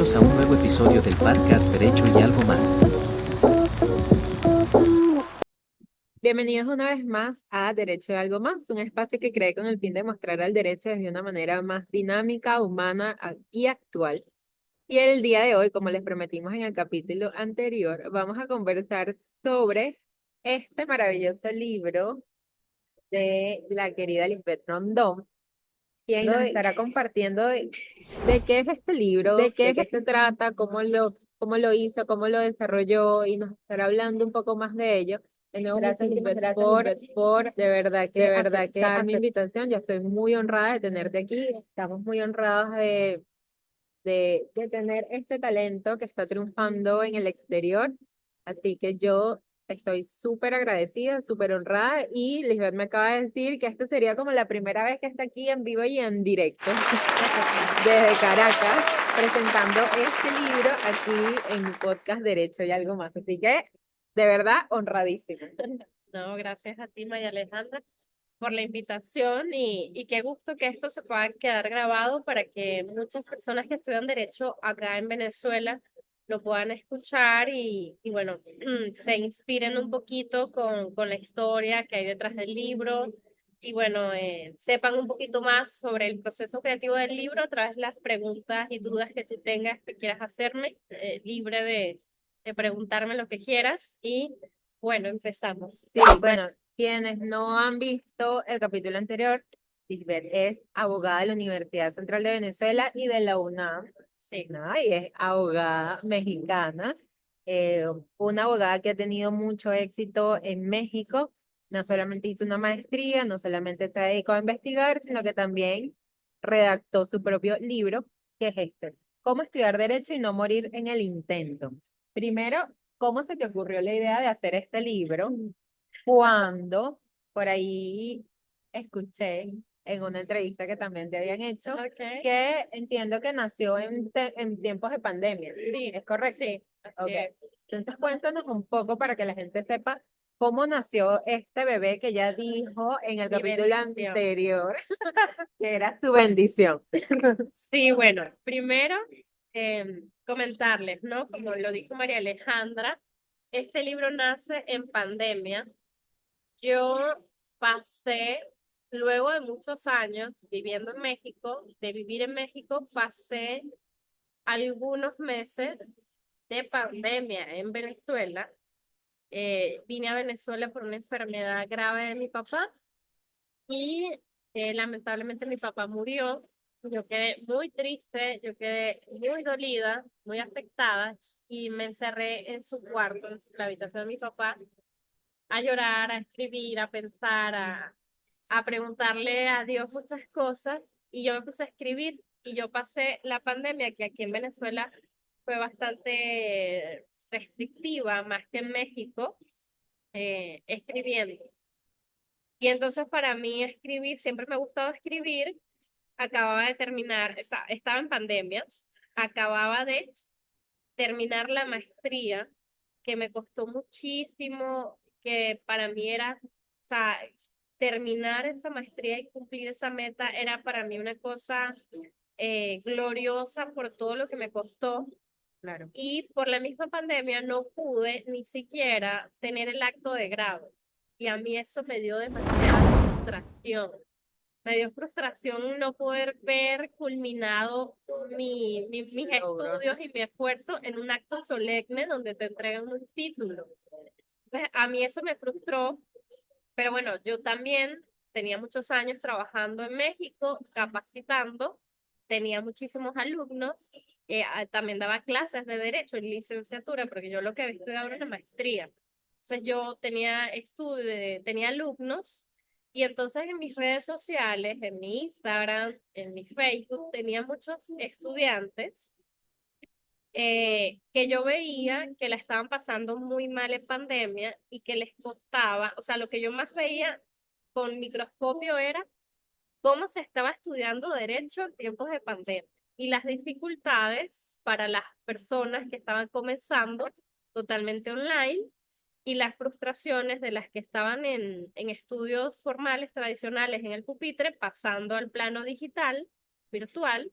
Bienvenidos a un nuevo episodio del podcast Derecho y algo más. Bienvenidos una vez más a Derecho y algo más, un espacio que creé con el fin de mostrar al derecho desde una manera más dinámica, humana y actual. Y el día de hoy, como les prometimos en el capítulo anterior, vamos a conversar sobre este maravilloso libro de la querida Lisbeth Rondón, quien nos estará compartiendo de qué es este libro, de qué se trata, cómo lo hizo, cómo lo desarrolló, y nos estará hablando un poco más de ello. De nuevo, gracias Lisbeth por de verdad que aceptar mi invitación. Yo estoy muy honrada de tenerte aquí. Estamos muy honrados de tener este talento que está triunfando en el exterior. Así que yo estoy súper agradecida, súper honrada, y Lisbeth me acaba de decir que esta sería como la primera vez que está aquí en vivo y en directo desde Caracas presentando este libro aquí en mi podcast Derecho y algo más. Así que de verdad honradísima. No, gracias a ti, María Alejandra, por la invitación y qué gusto que esto se pueda quedar grabado para que muchas personas que estudian Derecho acá en Venezuela lo puedan escuchar y bueno, se inspiren un poquito con la historia que hay detrás del libro y bueno, sepan un poquito más sobre el proceso creativo del libro a través de las preguntas y dudas que tú tengas, que quieras hacerme, libre de preguntarme lo que quieras y bueno, empezamos. Sí, bueno, quienes no han visto el capítulo anterior, Lisbeth es abogada de la Universidad Central de Venezuela y de la UNAM, Sí. ¿no? Y es abogada mexicana, una abogada que ha tenido mucho éxito en México. No solamente hizo una maestría, no solamente se dedicó a investigar, sino que también redactó su propio libro, que es este: Cómo estudiar Derecho y no morir en el intento. Primero, ¿cómo se te ocurrió la idea de hacer este libro? Cuando por ahí escuché en una entrevista que también te habían hecho, Okay. que entiendo que nació en tiempos de pandemia. Sí, ¿Es correcto? sí, así Ok. es. Entonces cuéntanos un poco para que la gente sepa cómo nació este bebé que ya dijo en el Mi capítulo bendición. anterior que era su bendición. Sí, bueno, primero comentarles, ¿no? Como lo dijo María Alejandra, este libro nace en pandemia. Yo pasé, luego de muchos años viviendo en México, de vivir en México, pasé algunos meses de pandemia en Venezuela. Vine a Venezuela por una enfermedad grave de mi papá y lamentablemente mi papá murió. Yo quedé muy triste, yo quedé muy dolida, muy afectada y me encerré en su cuarto, en la habitación de mi papá, a llorar, a escribir, a pensar, a preguntarle a Dios muchas cosas y yo me puse a escribir y yo pasé la pandemia que aquí en Venezuela fue bastante restrictiva, más que en México, escribiendo. Y entonces para mí escribir, siempre me ha gustado escribir, acababa de terminar, o sea, estaba en pandemia, acababa de terminar la maestría, que me costó muchísimo, que para mí era, o sea, terminar esa maestría y cumplir esa meta era para mí una cosa gloriosa por todo lo que me costó. Claro. Y por la misma pandemia no pude ni siquiera tener el acto de grado. Y a mí eso me dio demasiada frustración. Me dio frustración no poder ver culminado mis estudios y mi esfuerzo en un acto solemne donde te entregan un título. Entonces, a mí eso me frustró, pero bueno, yo también tenía muchos años trabajando en México, capacitando, tenía muchísimos alumnos, también daba clases de derecho y licenciatura, porque yo lo que había estudiado era una maestría. Entonces yo tenía alumnos y entonces en mis redes sociales, en mi Instagram, en mi Facebook, tenía muchos estudiantes que yo veía que la estaban pasando muy mal en pandemia y que les costaba, o sea, lo que yo más veía con microscopio era cómo se estaba estudiando derecho en tiempos de pandemia y las dificultades para las personas que estaban comenzando totalmente online y las frustraciones de las que estaban en estudios formales tradicionales en el pupitre, pasando al plano digital, virtual,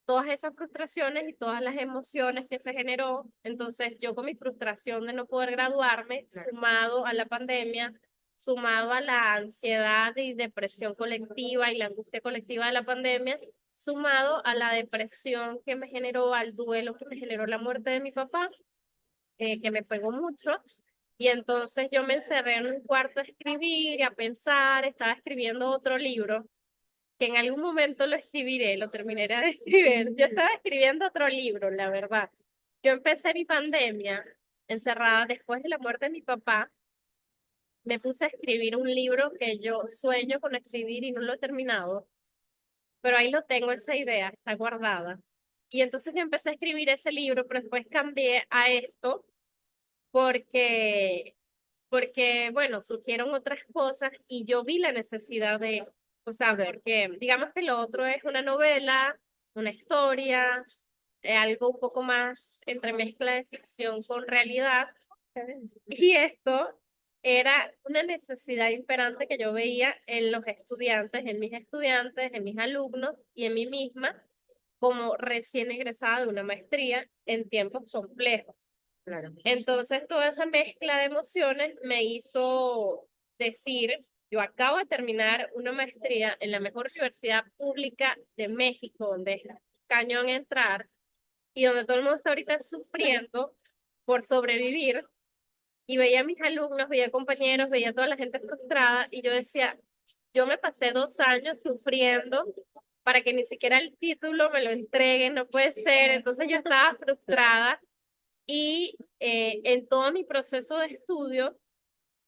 todas esas frustraciones y todas las emociones que se generó. Entonces, yo con mi frustración de no poder graduarme, sumado a la pandemia, sumado a la ansiedad y depresión colectiva y la angustia colectiva de la pandemia, sumado a la depresión que me generó, al duelo que me generó la muerte de mi papá, que me pegó mucho. Y entonces yo me encerré en un cuarto a escribir y a pensar, estaba escribiendo otro libro que en algún momento lo escribiré, lo terminaré de escribir. Yo estaba escribiendo otro libro, la verdad. Yo empecé mi pandemia encerrada después de la muerte de mi papá. Me puse a escribir un libro que yo sueño con escribir y no lo he terminado, pero ahí lo tengo, esa idea está guardada. Y entonces yo empecé a escribir ese libro, pero después cambié a esto porque, bueno, surgieron otras cosas y yo vi la necesidad de, o sea, porque digamos que lo otro es una novela, una historia, algo un poco más entre mezcla de ficción con realidad. Y esto era una necesidad imperante que yo veía en los estudiantes, en mis alumnos y en mí misma como recién egresada de una maestría en tiempos complejos. Claro. Entonces, toda esa mezcla de emociones me hizo decir, yo acabo de terminar una maestría en la mejor universidad pública de México, donde es cañón entrar, y donde todo el mundo está ahorita sufriendo por sobrevivir, y veía a mis alumnos, veía compañeros, veía a toda la gente frustrada, y yo decía, yo me pasé 2 años sufriendo para que ni siquiera el título me lo entreguen, no puede ser. Entonces yo estaba frustrada y en todo mi proceso de estudio,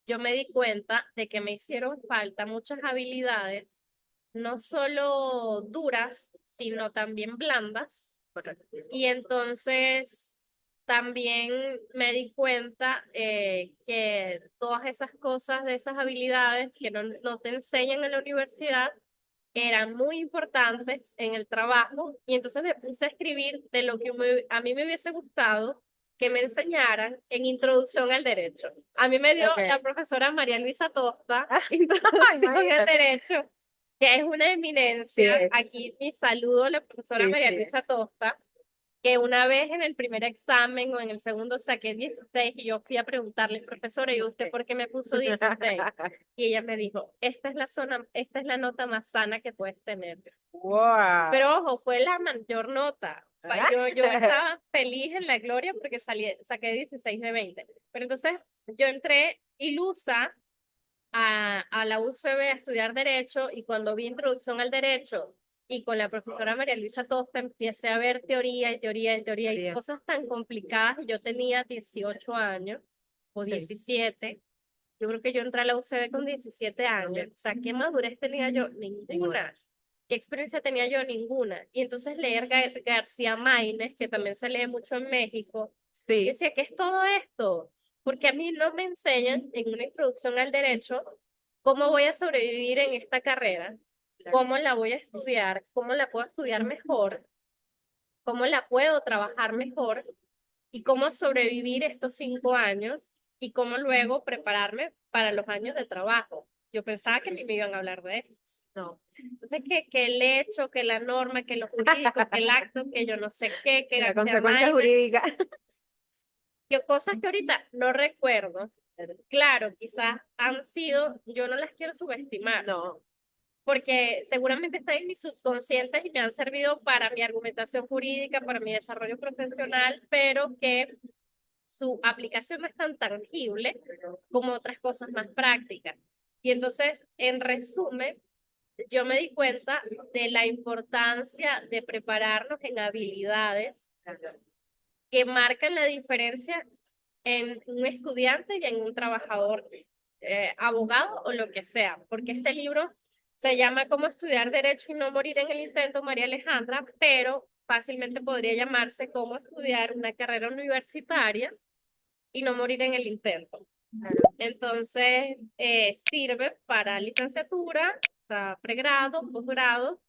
yo me di cuenta de que me hicieron falta muchas habilidades, no solo duras, sino también blandas. Y entonces también me di cuenta que todas esas cosas de esas habilidades que no te enseñan en la universidad eran muy importantes en el trabajo. Y entonces me puse a escribir de lo que a mí me hubiese gustado que me enseñaran en Introducción al Derecho. A mí me dio la profesora María Luisa Tosta, Introducción al Derecho, que es una eminencia. Sí. Aquí mi saludo a la profesora María Luisa Tosta, que una vez en el primer examen o en el segundo saqué 16 y yo fui a preguntarle, profesora, ¿y usted por qué me puso 16? Y ella me dijo, esta es la nota más sana que puedes tener. Wow. Pero ojo, fue la mayor nota. Yo estaba feliz en la gloria porque saqué 16 de 20. Pero entonces yo entré ilusa a la UCB a estudiar Derecho, y cuando vi Introducción al Derecho y con la profesora María Luisa Tosta empecé a ver teoría y teoría y teoría y cosas tan complicadas. Y yo tenía 18 años o 17. Yo creo que yo entré a la UCB con 17 años. O sea, ¿qué madurez tenía yo? Ninguna. ¿Qué experiencia tenía yo? Ninguna. Y entonces leer García Máinez, que también se lee mucho en México, yo decía, ¿qué es todo esto? Porque a mí no me enseñan en una introducción al derecho cómo voy a sobrevivir en esta carrera, cómo la voy a estudiar, cómo la puedo estudiar mejor, cómo la puedo trabajar mejor y cómo sobrevivir estos 5 años y cómo luego prepararme para los años de trabajo. Yo pensaba que ni me iban a hablar de eso. No. Entonces, que el hecho, que la norma, que lo jurídico, que el acto, que yo no sé qué, que La García consecuencia Máinez, jurídica. que cosas que ahorita no recuerdo. Claro, quizás han sido, yo no las quiero subestimar. No. Porque seguramente están en mi subconsciente y me han servido para mi argumentación jurídica, para mi desarrollo profesional, pero que su aplicación no es tan tangible como otras cosas más prácticas. Y entonces, en resumen, yo me di cuenta de la importancia de prepararnos en habilidades que marcan la diferencia en un estudiante y en un trabajador, abogado o lo que sea, porque este libro se llama Cómo estudiar Derecho y no morir en el intento, María Alejandra, pero fácilmente podría llamarse Cómo estudiar una carrera universitaria y no morir en el intento. Entonces, sirve para licenciatura, o sea, pregrado, posgrado,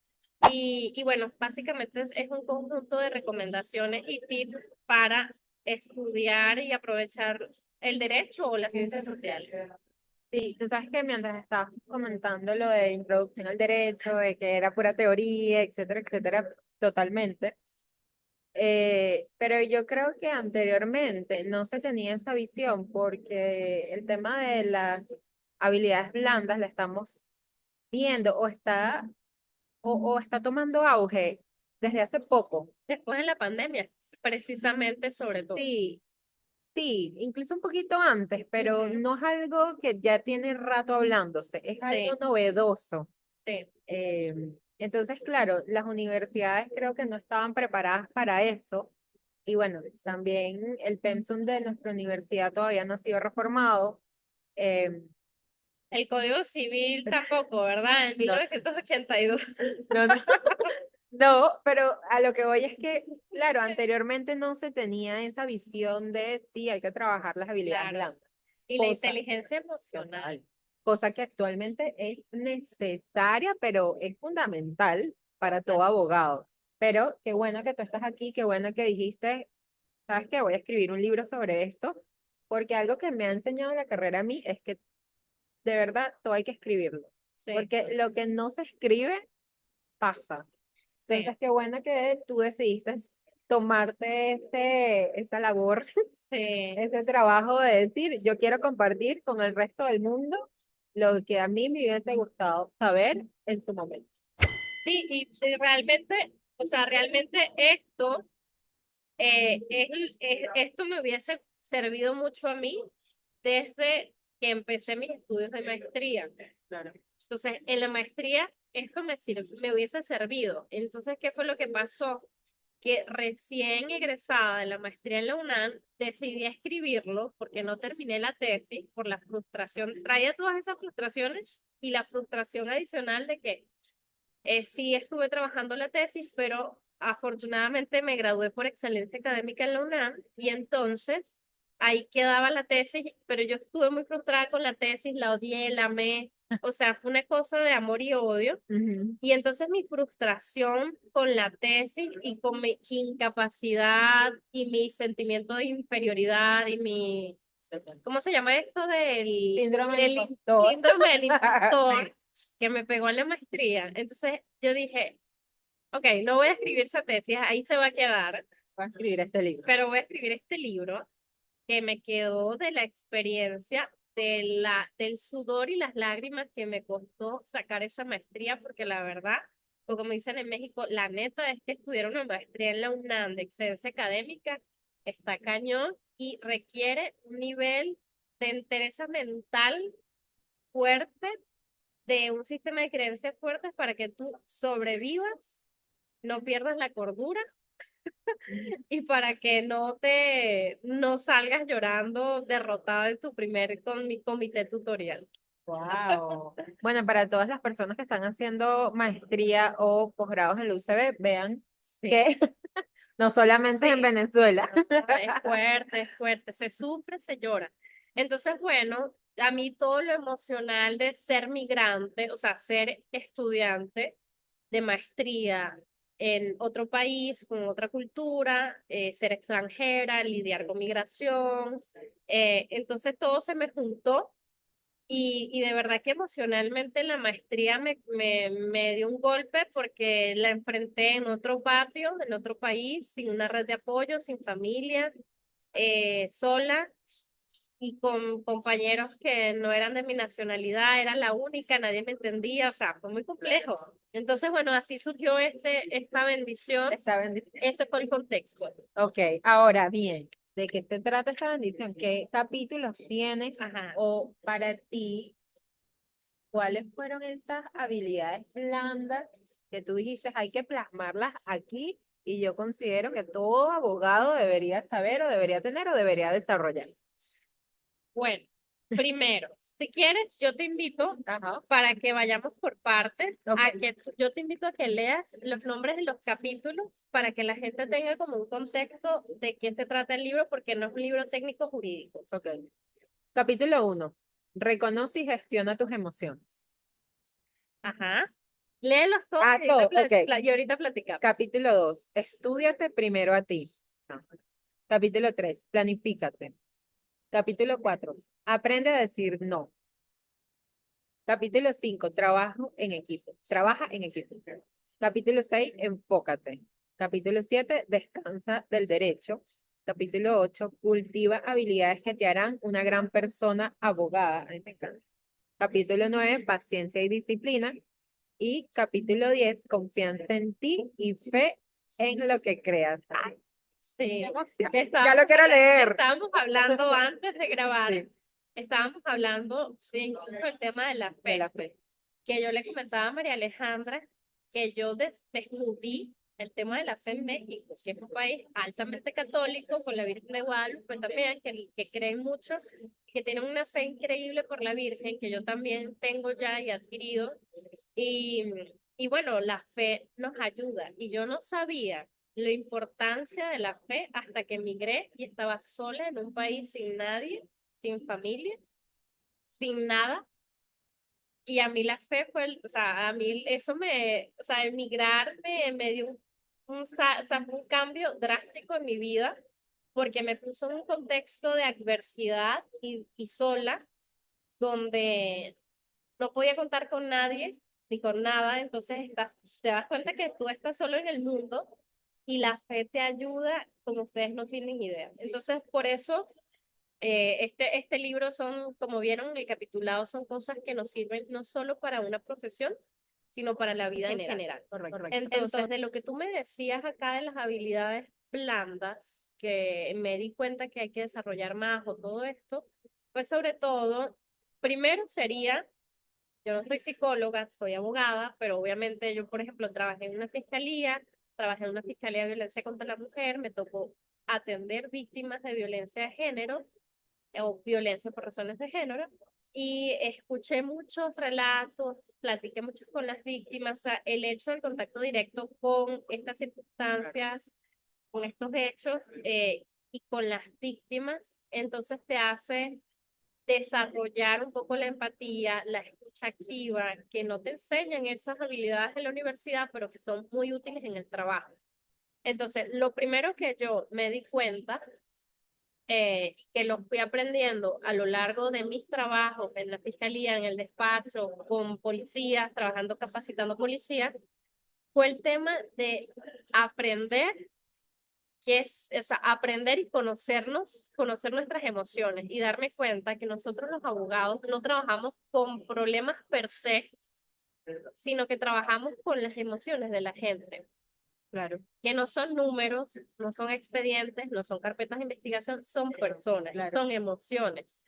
y bueno, básicamente es un conjunto de recomendaciones y tips para estudiar y aprovechar el derecho o las ciencias sociales. Sí, tú sabes que mientras estabas comentando lo de introducción al derecho, de que era pura teoría, etcétera, etcétera, totalmente. Pero yo creo que anteriormente no se tenía esa visión porque el tema de las habilidades blandas la estamos viendo o está tomando auge desde hace poco. Después de la pandemia, precisamente sobre todo. Sí, sí, incluso un poquito antes, pero Ujú. no es algo que ya tiene rato hablándose, es algo Sí, novedoso. sí, Eh, entonces, claro, las universidades creo que no estaban preparadas para eso. Y bueno, también el pensum de nuestra universidad todavía no ha sido reformado. Eh, el Código Civil tampoco, ¿verdad? En no, 1982. no, no, no, pero a lo que voy es que, claro, anteriormente no se tenía esa visión de sí, hay que trabajar las habilidades Claro. blandas, Y la cosa, inteligencia emocional. cosa que actualmente es necesaria, pero es fundamental para todo Claro. abogado. Pero qué bueno que tú estás aquí, qué bueno que dijiste, ¿sabes qué? Voy a escribir un libro sobre esto, porque algo que me ha enseñado la carrera a mí es que de verdad todo hay que escribirlo, Sí, porque lo que no se escribe pasa. sí, Entonces, qué bueno que tú decidiste tomarte esa labor, sí. ese trabajo de decir, yo quiero compartir con el resto del mundo lo que a mí me hubiese gustado saber en su momento. Sí, y realmente, o sea, realmente esto, esto me hubiese servido mucho a mí desde que empecé mis estudios de maestría. Claro. Entonces, en la maestría, esto me hubiese servido. Entonces, ¿qué fue lo que pasó? Que recién egresada de la maestría en la UNAM, decidí escribirlo porque no terminé la tesis por la frustración. Traía todas esas frustraciones y la frustración adicional de que sí estuve trabajando la tesis, pero afortunadamente me gradué por excelencia académica en la UNAM y entonces ahí quedaba la tesis, pero yo estuve muy frustrada con la tesis, la odié, la amé, o sea, fue una cosa de amor y odio. Ujú. Y entonces mi frustración con la tesis y con mi incapacidad y mi sentimiento de inferioridad y mi, ¿cómo se llama esto? Síndrome del El impostor. síndrome del impostor Sí. que me pegó en la maestría. Entonces yo dije, ok, no voy a escribir esa tesis, ahí se va a quedar, Voy a escribir este libro. pero voy a escribir este libro que me quedó de la experiencia, del sudor y las lágrimas que me costó sacar esa maestría, porque la verdad, o como dicen en México, la neta es que estudiar una maestría en la UNAM de excelencia académica está cañón y requiere un nivel de entereza mental fuerte, de un sistema de creencias fuertes para que tú sobrevivas, no pierdas la cordura y para que no salgas llorando derrotada en tu primer comité tutorial. Wow. Bueno, para todas las personas que están haciendo maestría o posgrados en la UCB, vean Sí, que no solamente es en sí, Venezuela. es fuerte, se sufre, se llora. Entonces, bueno, a mí todo lo emocional de ser migrante, o sea, ser estudiante de maestría en otro país, con otra cultura, ser extranjera, lidiar con migración, entonces todo se me juntó. Y de verdad que emocionalmente la maestría me dio un golpe porque la enfrenté en otro patio, en otro país, sin una red de apoyo, sin familia, sola y con compañeros que no eran de mi nacionalidad, era la única, nadie me entendía, o sea, fue muy complejo. Entonces, bueno, así surgió esta bendición, Esta bendición. ese fue el contexto. Ok, ahora bien, ¿de qué se trata esta bendición? ¿Qué capítulos tiene? Ajá. O para ti, ¿cuáles fueron esas habilidades blandas que tú dijiste hay que plasmarlas aquí? Y yo considero que todo abogado debería saber o debería tener o debería desarrollar. Bueno, primero, si quieres, yo te invito Ajá. para que vayamos por partes, Ok, yo te invito a que leas los nombres de los capítulos para que la gente tenga como un contexto de qué se trata el libro, porque no es un libro técnico jurídico. ok. Capítulo 1. Reconoce y gestiona tus emociones. Ajá. Léelos todos Ah, todo, ok. y ahorita platicamos. Capítulo 2. Estúdiate primero a ti. Capítulo 3. Planifícate. Capítulo 4. Aprende a decir no. Capítulo 5. Trabajo en equipo. Trabaja en equipo. Capítulo 6, enfócate. Capítulo 7, descansa del derecho. Capítulo 8, cultiva habilidades que te harán una gran persona abogada. Ay, me encanta. Capítulo 9, paciencia y disciplina. Y capítulo 10, confianza en ti y fe en lo que creas. Ay, Sí, emoción. que Ya lo quiero leer. estábamos hablando antes de grabar, Sí, estábamos hablando de incluso el tema de la de fe, la fe. que yo le comentaba a María Alejandra que yo descubrí el tema de la fe en México, que es un país altamente católico, con la Virgen de Guadalupe también, que creen mucho, que tienen una fe increíble por la Virgen, que yo también tengo ya y adquirido. Y, y bueno, la fe nos ayuda. Y yo no sabía la importancia de la fe hasta que emigré y estaba sola en un país sin nadie, sin familia, sin nada. Y a mí la fe fue, o sea, a mí eso o sea, emigrar me dio o sea, fue un cambio drástico en mi vida porque me puso en un contexto de adversidad y sola, donde no podía contar con nadie ni con nada, entonces te das cuenta que tú estás solo en el mundo y la fe te ayuda como ustedes no tienen idea. Entonces, por eso este libro son, como vieron, el capitulado son cosas que nos sirven no solo para una profesión, sino para la vida en general. Correcto. Entonces, de lo que tú me decías acá de las habilidades blandas, que me di cuenta que hay que desarrollar más o todo esto, pues sobre todo, primero sería, yo no soy psicóloga, soy abogada, pero obviamente yo, por ejemplo, trabajé en una fiscalía de violencia contra la mujer, me tocó atender víctimas de violencia de género o violencia por razones de género. Y escuché muchos relatos, platiqué mucho con las víctimas, o sea, el hecho del contacto directo con estas circunstancias, con estos hechos y con las víctimas, entonces te hace desarrollar un poco la empatía, la escucha activa, que no te enseñan esas habilidades en la universidad, pero que son muy útiles en el trabajo. Entonces, lo primero que yo me di cuenta que lo fui aprendiendo a lo largo de mis trabajos en la fiscalía, en el despacho, con policías, trabajando capacitando policías, fue el tema de aprender, que es, o sea, aprender y conocernos, conocer nuestras emociones y darme cuenta que nosotros los abogados no trabajamos con problemas per se, sino que trabajamos con las emociones de la gente, Claro, que no son números, no son expedientes, no son carpetas de investigación, son personas, claro. son emociones.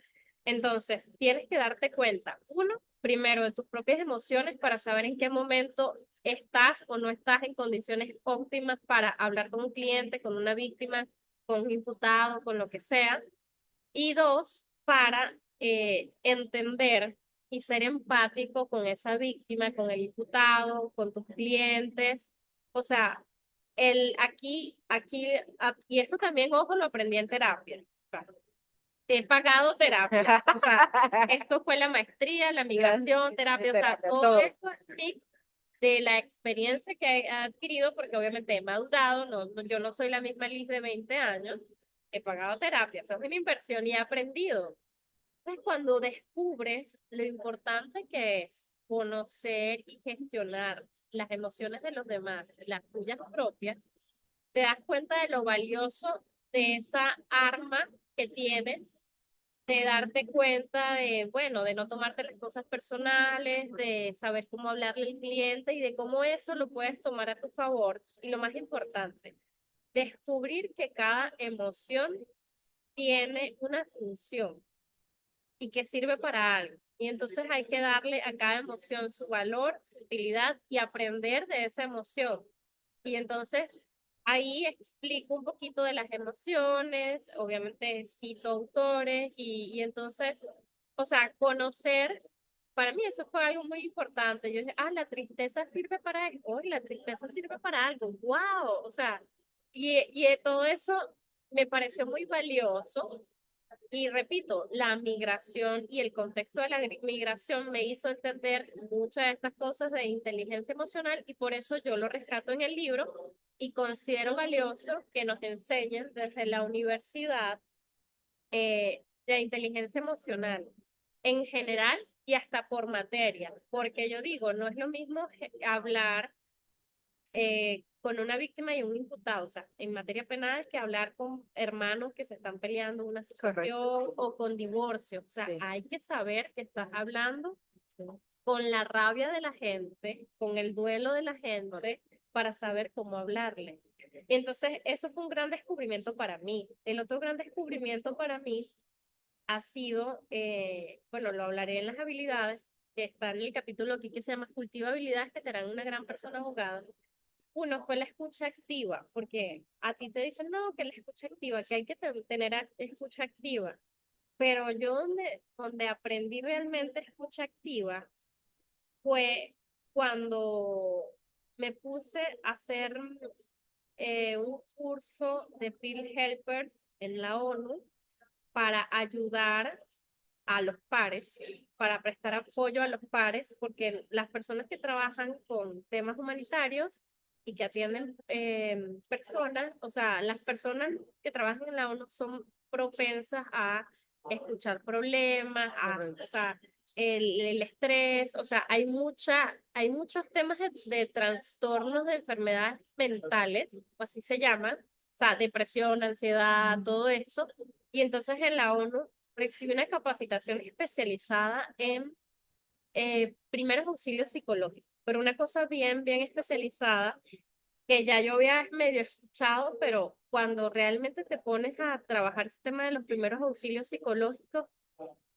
Entonces, tienes que darte cuenta, uno, primero de tus propias emociones para saber en qué momento estás o no estás en condiciones óptimas para hablar con un cliente, con una víctima, con un imputado, con lo que sea. Y dos, para entender y ser empático con esa víctima, con el imputado, con tus clientes. O sea, y esto también, ojo, lo aprendí en terapia. He pagado terapia. O sea, esto fue la maestría, la migración, terapia, o sea, todo esto es mix de la experiencia que he adquirido, porque obviamente he madurado, yo no soy la misma Liz de 20 años, he pagado terapia, eso es una inversión y he aprendido. Entonces, cuando descubres lo importante que es conocer y gestionar las emociones de los demás, las tuyas propias, te das cuenta de lo valioso de esa arma que tienes, de darte cuenta de, bueno, de no tomarte las cosas personales, de saber cómo hablarle al cliente y de cómo eso lo puedes tomar a tu favor. Y lo más importante, descubrir que cada emoción tiene una función y que sirve para algo. Y entonces hay que darle a cada emoción su valor, su utilidad y aprender de esa emoción. Y entonces ahí explico un poquito de las emociones, obviamente cito autores y entonces, o sea, conocer, para mí eso fue algo muy importante. Yo dije, la tristeza sirve para algo, hoy la tristeza sirve para algo, wow, o sea, y todo eso me pareció muy valioso. Y repito, la migración y el contexto de la migración me hizo entender muchas de estas cosas de inteligencia emocional y por eso yo lo rescato en el libro y considero valioso que nos enseñen desde la universidad de inteligencia emocional en general y hasta por materia, porque yo digo, no es lo mismo hablar con una víctima y un imputado, o sea, en materia penal que hablar con hermanos que se están peleando en una situación o con divorcio, o sea, Sí. hay que saber que estás hablando con la rabia de la gente, con el duelo de la gente, para saber cómo hablarle. Entonces, eso fue un gran descubrimiento para mí. El otro gran descubrimiento para mí ha sido, bueno, lo hablaré en las habilidades, que está en el capítulo aquí que se llama Cultiva habilidades que te harán una gran persona abogada. Uno fue la escucha activa, porque a ti te dicen, no, que la escucha activa, que hay que tener escucha activa. Pero yo donde aprendí realmente escucha activa fue cuando me puse a hacer un curso de Field Helpers en la ONU para ayudar a los pares, para prestar apoyo a los pares, porque las personas que trabajan con temas humanitarios y que atienden personas, o sea, las personas que trabajan en la ONU son propensas a escuchar problemas, o sea, el estrés, o sea, hay muchos temas de trastornos de enfermedades mentales, o así se llaman, o sea, depresión, ansiedad, todo esto, y entonces en la ONU recibe una capacitación especializada en primeros auxilios psicológicos, pero una cosa bien, bien especializada que ya yo había medio escuchado, pero cuando realmente te pones a trabajar ese tema de los primeros auxilios psicológicos,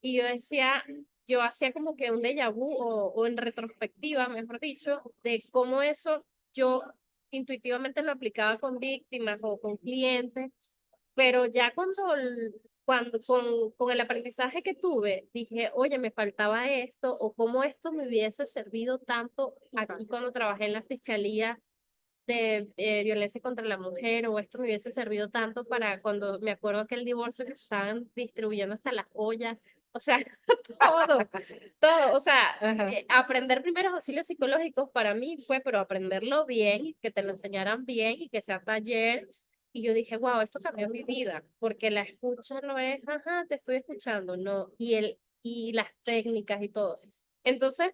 y yo decía, yo hacía como que un déjà vu o en retrospectiva, mejor dicho, de cómo eso yo intuitivamente lo aplicaba con víctimas o con clientes, pero ya con el aprendizaje que tuve, dije, oye, me faltaba esto, o cómo esto me hubiese servido tanto aquí cuando trabajé en la fiscalía de violencia contra la mujer, o esto me hubiese servido tanto para cuando me acuerdo que el divorcio que estaban distribuyendo hasta las ollas, o sea, todo, todo, o sea, Ajá. aprender primeros auxilios psicológicos para mí fue, pero aprenderlo bien, que te lo enseñaran bien y que sea taller. Y yo dije, wow, esto cambió mi vida, porque la escucha no es, ajá, te estoy escuchando, no, y las técnicas y todo. Entonces,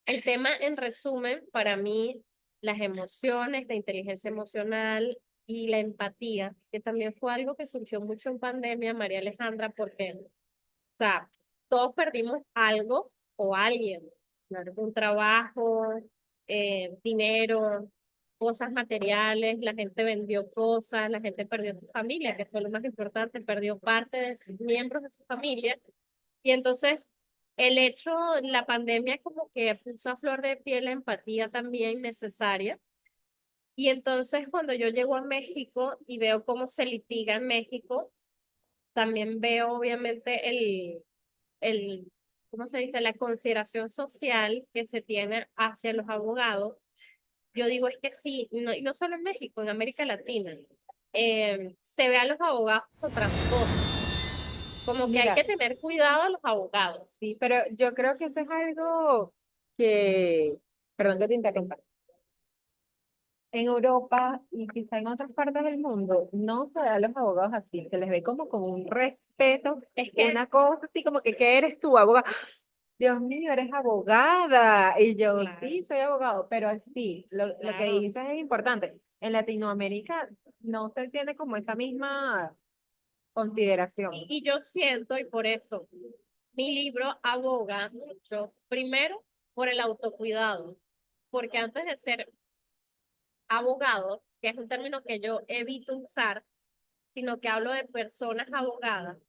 el tema, en resumen, para mí, las emociones, la inteligencia emocional y la empatía, que también fue algo que surgió mucho en pandemia, María Alejandra, porque, o sea, todos perdimos algo o alguien, claro, un trabajo, dinero, cosas materiales, la gente vendió cosas, la gente perdió su familia, que fue lo más importante, perdió parte de sus miembros de su familia. Y entonces, el hecho, la pandemia como que puso a flor de piel la empatía también necesaria. Y entonces, cuando yo llego a México y veo cómo se litiga en México, también veo obviamente ¿cómo se dice? La consideración social que se tiene hacia los abogados. Yo digo, es que sí, no, y no solo en México, en América Latina, se ve a los abogados como trastorno, como que hay Mira, que tener cuidado a los abogados. sí, pero yo creo que eso es algo que, perdón que te interrumpa, en Europa y quizá en otras partes del mundo no se da a los abogados así, se les ve como con un respeto, Es que, una cosa así como que, ¿qué eres tú, abogada? Dios mío, eres abogada. Y yo, claro, sí, soy abogado, pero sí, lo que claro. dices es importante. En Latinoamérica no se tiene como esa misma consideración. Y yo siento, y por eso mi libro aboga mucho, primero, por el autocuidado, porque antes de ser abogado, que es un término que yo evito usar, sino que hablo de personas abogadas.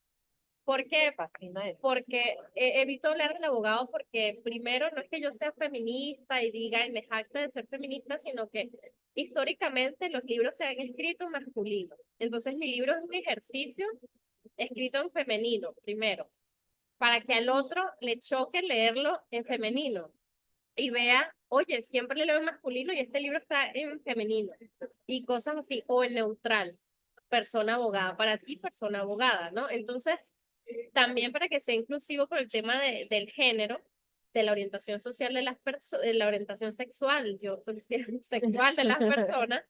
¿Por qué? Fascina eso. Porque evito hablar del abogado porque primero no es que yo sea feminista y diga y me jacte de ser feminista, sino que históricamente los libros se han escrito masculinos. Entonces mi libro es un ejercicio escrito en femenino, primero, para que al otro le choque leerlo en femenino y vea, oye, siempre le leo en masculino y este libro está en femenino y cosas así, o en neutral, persona abogada, para ti persona abogada, ¿no? Entonces, también para que sea inclusivo por el tema del género, de la orientación social de las personas, de la orientación sexual, yo soy sexual de las personas,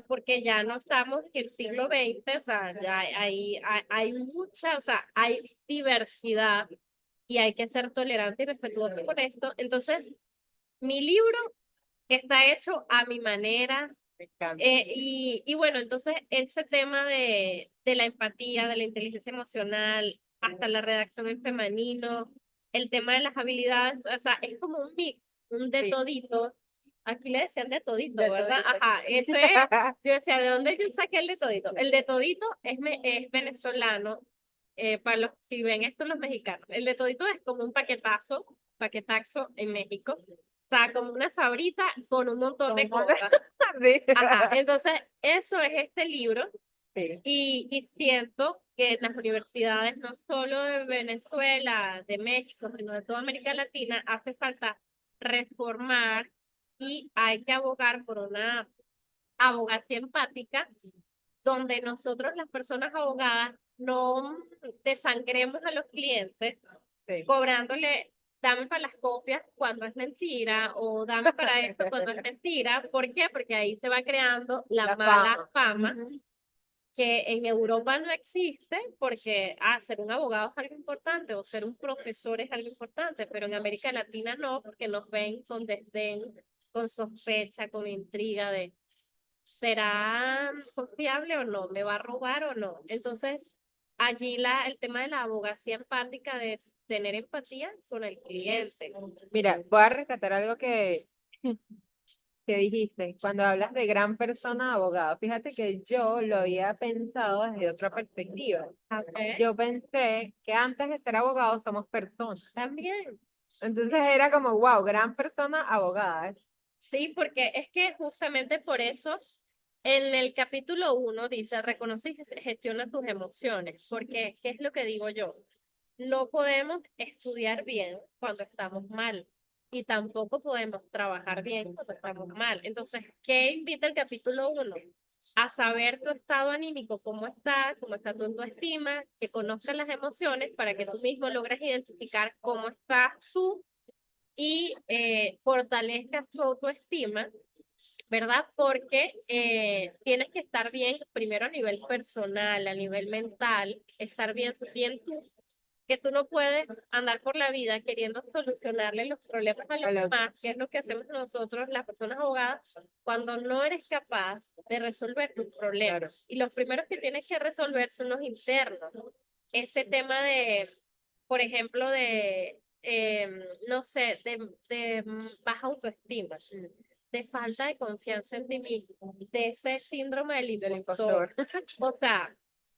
porque ya no estamos en el siglo XX, o sea, ya hay mucha, o sea, hay diversidad y hay que ser tolerante y respetuoso con esto. Entonces, mi libro está hecho a mi manera. Me encanta. Y bueno, entonces ese tema de la empatía, de la inteligencia emocional, hasta la redacción en femenino, el tema de las habilidades, o sea, es como un mix, un de Sí. todito. Aquí le decían de todito, De ¿verdad? todito. Ajá, yo decía, ¿de dónde yo saqué el de todito? El de todito es venezolano, para los, si ven esto los mexicanos. El de todito es como un paquetazo en México. O sea, como una sabrita con un montón de ¿Cómo le- cosas. Sí. Ajá, entonces eso es este libro Sí. y siento que en las universidades, no solo de Venezuela, de México, sino de toda América Latina, hace falta reformar y hay que abogar por una abogacía empática donde nosotros, las personas abogadas, no desangremos a los clientes Sí. cobrándole, dame para las copias cuando es mentira o dame para esto cuando es mentira. ¿Por qué? Porque ahí se va creando la mala fama Ujú. que en Europa no existe porque ser un abogado es algo importante o ser un profesor es algo importante, pero en América Latina no, porque nos ven con desdén, con sospecha, con intriga de ¿será confiable o no? ¿Me va a robar o no? Entonces, allí el tema de la abogacía empática de tener empatía con el cliente. Mira, voy a rescatar algo que dijiste. Cuando hablas de gran persona abogado, fíjate que yo lo había pensado desde otra perspectiva. Ok. Yo pensé que antes de ser abogado somos personas. También. Entonces era como, wow, gran persona abogada. Sí, porque es que justamente por eso en el capítulo 1 dice, reconoce y gestiona tus emociones, porque ¿qué es lo que digo yo? No podemos estudiar bien cuando estamos mal y tampoco podemos trabajar bien cuando estamos mal. Entonces, ¿qué invita el capítulo 1? A saber tu estado anímico, cómo está tu autoestima, que conozcas las emociones para que tú mismo logres identificar cómo estás tú y fortalezcas tu autoestima, ¿verdad? Porque tienes que estar bien primero a nivel personal, a nivel mental, estar bien tú, que tú no puedes andar por la vida queriendo solucionarle los problemas a los demás, que es lo que hacemos nosotros, las personas abogadas, cuando no eres capaz de resolver tus problemas. Y los primeros que tienes que resolver son los internos. Ese tema de, por ejemplo, no sé, de baja autoestima, de falta de confianza en ti mismo, de ese síndrome del impostor. O sea,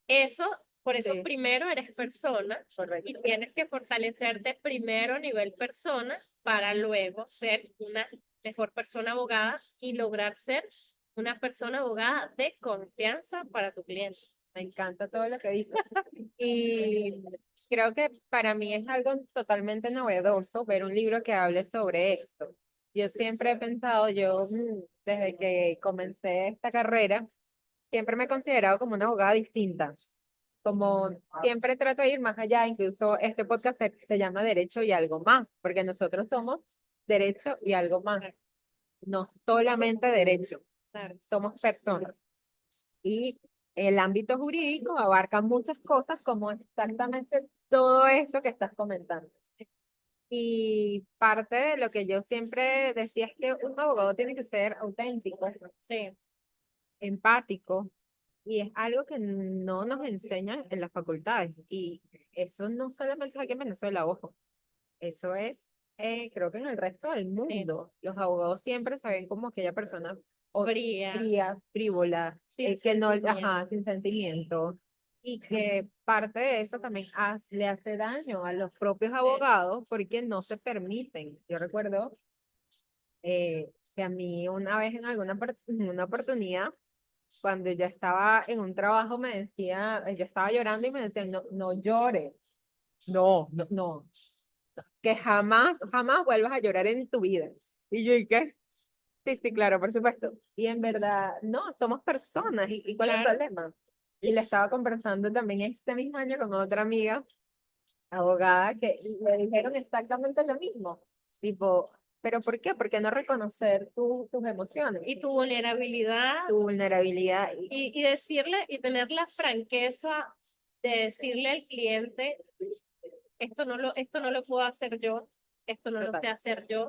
eso, por eso Sí. primero eres persona y tienes que fortalecerte primero a nivel persona para luego ser una mejor persona abogada y lograr ser una persona abogada de confianza para tu cliente. Me encanta todo lo que dices. Y creo que para mí es algo totalmente novedoso ver un libro que hable sobre esto. Yo siempre he pensado, desde que comencé esta carrera, siempre me he considerado como una abogada distinta. Como siempre trato de ir más allá, incluso este podcast se llama Derecho y algo más, porque nosotros somos derecho y algo más, no solamente derecho, Claro. somos personas. Y el ámbito jurídico abarca muchas cosas como exactamente todo esto que estás comentando. Y parte de lo que yo siempre decía es que un abogado tiene que ser auténtico, Sí, empático, y es algo que no nos enseñan en las facultades. Y eso no solamente es aquí en Venezuela, ojo, eso es, creo que en el resto del sí. mundo. Los abogados siempre se ven como aquella persona Fría, fría, frívola, sin que no, sentimiento. ajá, sin sentimiento. Y que parte de eso también le hace daño a los propios abogados porque no se permiten. Yo recuerdo que a mí una vez en en una oportunidad, cuando yo estaba en un trabajo, me decía, yo estaba llorando y me decían, no, no llores, no, que jamás, jamás vuelvas a llorar en tu vida. Y yo, ¿y qué? Sí, sí, claro, por supuesto. Y en verdad, no, somos personas. ¿Y cuál es el Claro, problema? Y le estaba conversando también este mismo año con otra amiga, abogada, que le dijeron exactamente lo mismo. Tipo, ¿pero por qué? Porque no reconocer tus emociones, y tu vulnerabilidad tu vulnerabilidad. y decirle y tener la franqueza de decirle al cliente, esto no lo puedo hacer yo, esto no lo sé Total. hacer yo,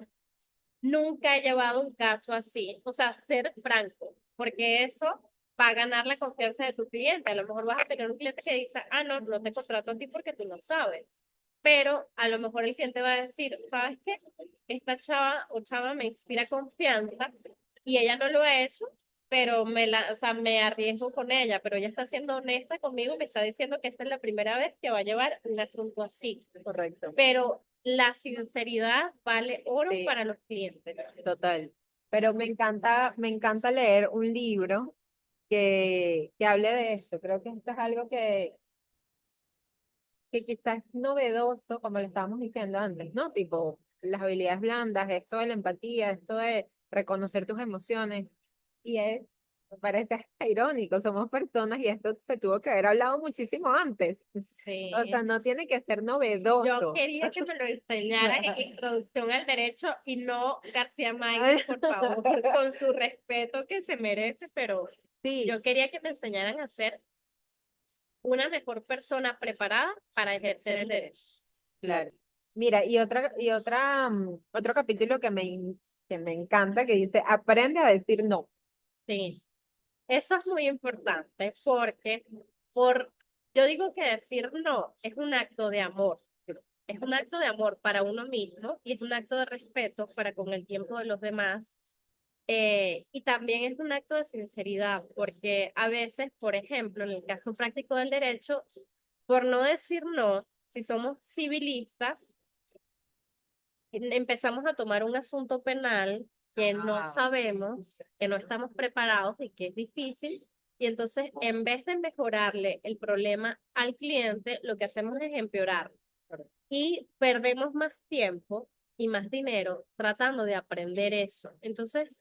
nunca he llevado un caso así. O sea, ser franco, porque eso va a ganar la confianza de tu cliente. A lo mejor vas a tener un cliente que dice, ah, no, no te contrato a ti porque tú no sabes. Pero a lo mejor el cliente va a decir, ¿sabes qué? Esta chava o chava me inspira confianza y ella no lo ha hecho, pero o sea, me arriesgo con ella, pero ella está siendo honesta conmigo, me está diciendo que esta es la primera vez que va a llevar un asunto así. Correcto. Pero la sinceridad vale oro Sí, para los clientes. total. Pero me encanta leer un libro que hable de esto. Creo que esto es algo que quizás es novedoso, como lo estábamos diciendo antes, ¿no? Tipo, las habilidades blandas, esto de la empatía, esto de reconocer tus emociones. Y me parece hasta irónico, somos personas y esto se tuvo que haber hablado muchísimo antes. O sea, Sí. no tiene que ser Yo novedoso. quería que me lo enseñaran en Introducción al Derecho y no García Márquez, por favor, con su respeto que se merece, pero Sí, yo quería que me enseñaran a ser una mejor persona preparada para ejercer el derecho. claro. Mira, otro capítulo que me encanta que dice, aprende a decir no. Sí, eso es muy importante porque por, yo digo que decir no es un acto de amor. Es un acto de amor para uno mismo y es un acto de respeto para con el tiempo de los demás. Y también es un acto de sinceridad, porque a veces, por ejemplo, en el caso práctico del derecho, por no decir no, si somos civilistas, empezamos a tomar un asunto penal que no sabemos, que no estamos preparados y que es difícil. Y entonces, en vez de mejorarle el problema al cliente, lo que hacemos es empeorar y perdemos más tiempo y más dinero tratando de aprender eso. Entonces,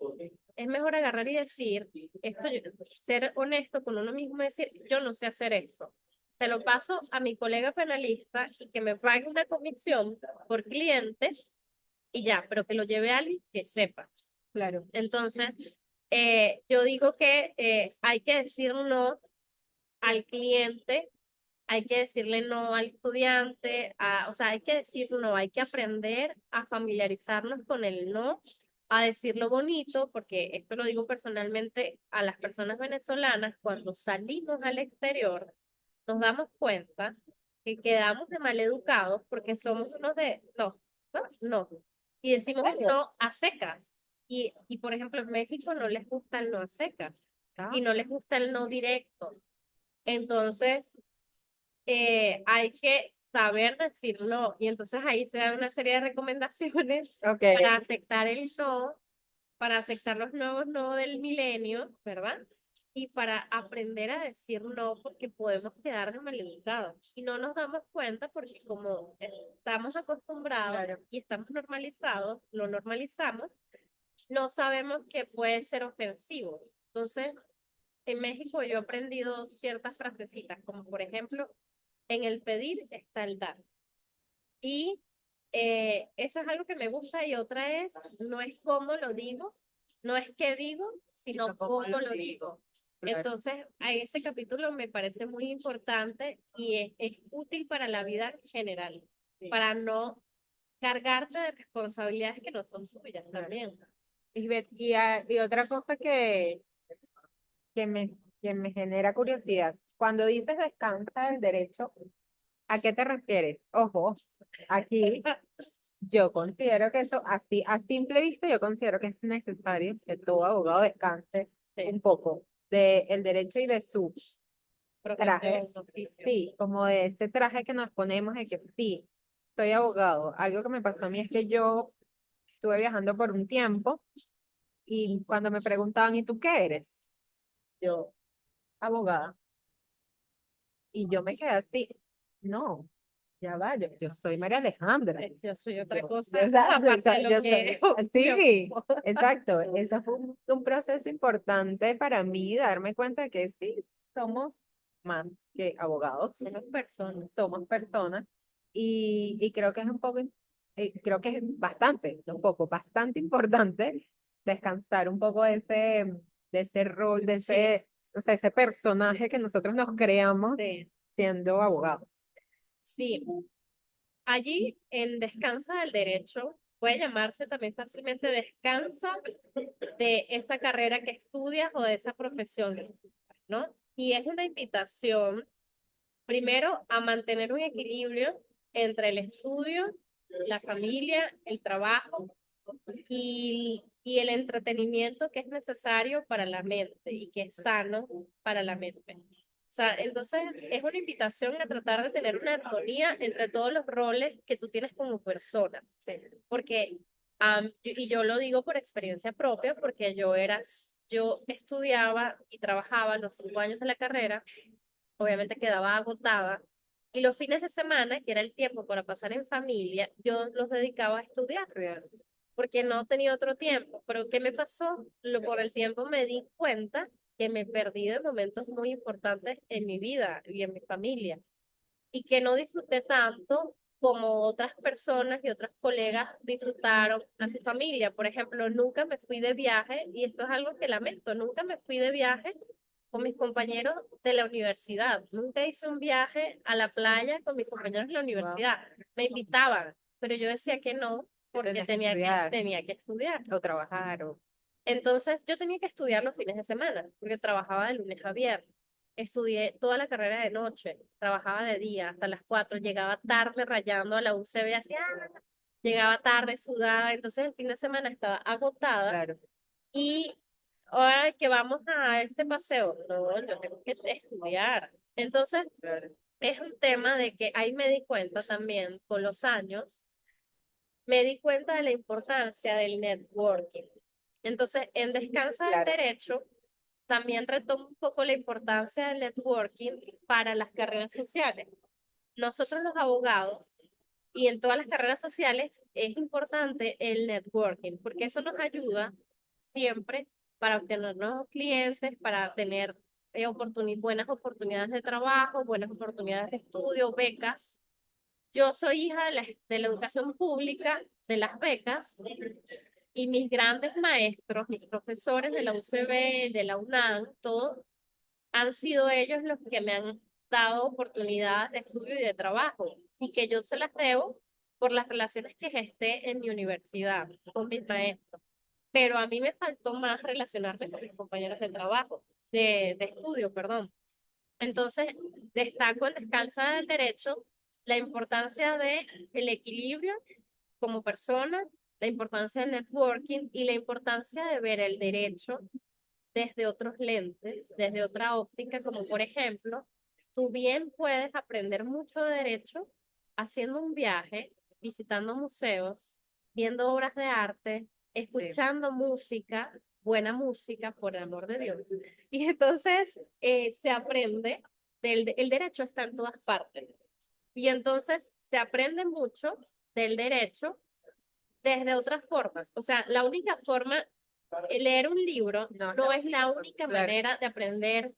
es mejor agarrar y decir, ser honesto con uno mismo y decir, yo no sé hacer esto. Se lo paso a mi colega penalista y que me pague una comisión por cliente y ya, pero que lo lleve a alguien que sepa. Claro. Entonces, yo digo que hay que decir no al cliente, hay que decirle no al estudiante, o sea, hay que decir no, hay que aprender a familiarizarnos con el no, a decirlo bonito, porque esto lo digo personalmente a las personas venezolanas, cuando salimos al exterior, nos damos cuenta que quedamos de maleducados porque somos unos de no, no, no. Y decimos no a secas. Y por ejemplo, en México no les gusta el no a secas y no les gusta el no directo. Entonces, hay que saber decir no. Y entonces ahí se dan una serie de recomendaciones Ok. para aceptar el no, para aceptar los nuevos no del milenio, ¿verdad? Y para aprender a decir no, porque podemos quedar de maleducados. Y no nos damos cuenta porque como estamos acostumbrados y estamos normalizados, lo normalizamos, no sabemos que puede ser ofensivo. Entonces, en México yo he aprendido ciertas frasecitas, como por ejemplo, en el pedir está el dar. Y eso es algo que me gusta y otra es, no es cómo lo digo, no es qué digo, sino cómo lo digo. Entonces, a ese capítulo me parece muy importante y es útil para la vida en general, para no cargarte de responsabilidades que no son tuyas también. Y otra cosa que me, que me genera curiosidad, cuando dices descansa del derecho, ¿a qué te refieres? Ojo, aquí yo considero que eso, así, a simple vista, yo considero que es necesario que todo abogado descanse Sí, un poco del derecho y de su traje, profesión, oficio. sí, como de ese traje que nos ponemos de que sí, soy abogado. Algo que me pasó a mí es que yo estuve viajando por un tiempo y cuando me preguntaban, ¿y tú qué eres? Yo, abogada. Y yo me quedé así, no, ya va, yo soy María Alejandra. Yo soy otra Yo, cosa, yo aparte de soy, lo yo que soy- me sí, ocupo. exacto. Eso fue un proceso importante para mí, darme cuenta que sí, somos más que abogados, Somos personas. somos personas y creo que es un poco, creo que es bastante, no un poco, bastante importante descansar un poco de ese rol, de Sí, ese, o sea, ese personaje que nosotros nos creamos sí. siendo abogados. Sí, allí en Descansa del Derecho puede llamarse también fácilmente descansa de esa carrera que estudias o de esa profesión, ¿no? Y es una invitación, primero, a mantener un equilibrio entre el estudio, la familia, el trabajo y el entretenimiento que es necesario para la mente y que es sano para la mente. O sea, entonces es una invitación a tratar de tener una armonía entre todos los roles que tú tienes como persona. ¿Sí? Porque, y yo lo digo por experiencia propia, porque yo estudiaba y trabajaba los 5 años de la carrera, obviamente quedaba agotada, y los fines de semana, que era el tiempo para pasar en familia, yo los dedicaba a estudiar porque no tenía otro tiempo. Pero ¿qué me pasó? Por el tiempo me di cuenta que me perdí de momentos muy importantes en mi vida y en mi familia y que no disfruté tanto como otras personas y otras colegas disfrutaron a su familia. Por ejemplo, nunca me fui de viaje, y esto es algo que lamento, nunca me fui de viaje con mis compañeros de la universidad. Nunca hice un viaje a la playa con mis compañeros de la universidad. Me invitaban, pero yo decía que no, porque tenía que estudiar. O trabajar, o... Entonces yo tenía que estudiar los fines de semana, porque trabajaba de lunes a viernes. Estudié toda la carrera de noche, trabajaba de día hasta las 4, llegaba tarde rayando a la UCB, llegaba tarde sudada, entonces el fin de semana estaba agotada. Claro, Y ahora que vamos a este paseo, no, yo tengo que estudiar. Entonces claro. es un tema de que ahí me di cuenta también con los años, me di cuenta de la importancia del networking. Entonces, en Descansa del Claro. Derecho, también retomo un poco la importancia del networking para las carreras sociales. Nosotros los abogados y en todas las carreras sociales es importante el networking, porque eso nos ayuda siempre para obtener nuevos clientes, para tener buenas oportunidades de trabajo, buenas oportunidades de estudio, becas. Yo soy hija de la educación pública, de las becas, y mis grandes maestros, mis profesores de la UCB, de la UNAM, todos han sido ellos los que me han dado oportunidades de estudio y de trabajo, y que yo se las debo por las relaciones que gesté en mi universidad con mis maestros. Pero a mí me faltó más relacionarme con mis compañeros de trabajo, de estudio, perdón. Entonces, destaco en Descansa del Derecho la importancia de el equilibrio como persona, la importancia del networking y la importancia de ver el derecho desde otros lentes, desde otra óptica, como por ejemplo, tú bien puedes aprender mucho de derecho haciendo un viaje, visitando museos, viendo obras de arte, escuchando música, buena música, por el amor de Dios. Y entonces se aprende, el derecho está en todas partes. Y entonces se aprende mucho del derecho desde otras formas. O sea, la única forma, leer un libro no es la única Claro. manera de aprender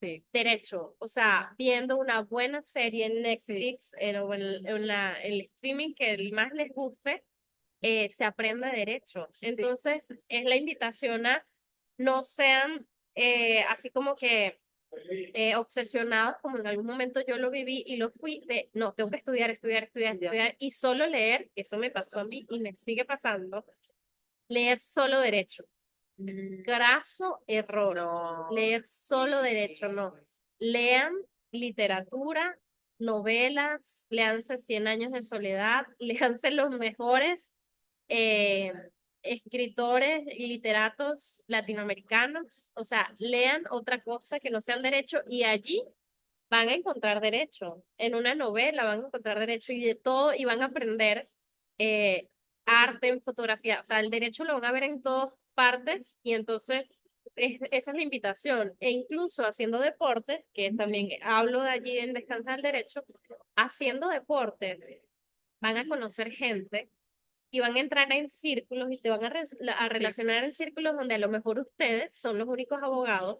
Sí. derecho. O sea, viendo una buena serie en Netflix o el streaming que más les guste, se aprende derecho. Entonces, es la invitación a no sean así como que obsesionados, como en algún momento yo lo viví y lo fui, de no, tengo que estudiar, estudiar, estudiar, Ya. estudiar, y solo leer, que eso me pasó a mí y me sigue pasando, leer solo derecho. Graso error. No. Leer solo derecho, no. Lean literatura, novelas, léanse Cien años de soledad, léanse los mejores eh, escritores y literatos latinoamericanos. O sea, lean otra cosa que no sean derecho, y allí van a encontrar derecho. En una novela van a encontrar derecho y de todo, y van a aprender eh, arte, en fotografía. O sea, el derecho lo van a ver en todas partes, y entonces esa es la invitación. E incluso haciendo deporte, que también hablo de allí en Descansa del Derecho, haciendo deporte van a conocer gente y van a entrar en círculos y se van a relacionar en círculos donde a lo mejor ustedes son los únicos abogados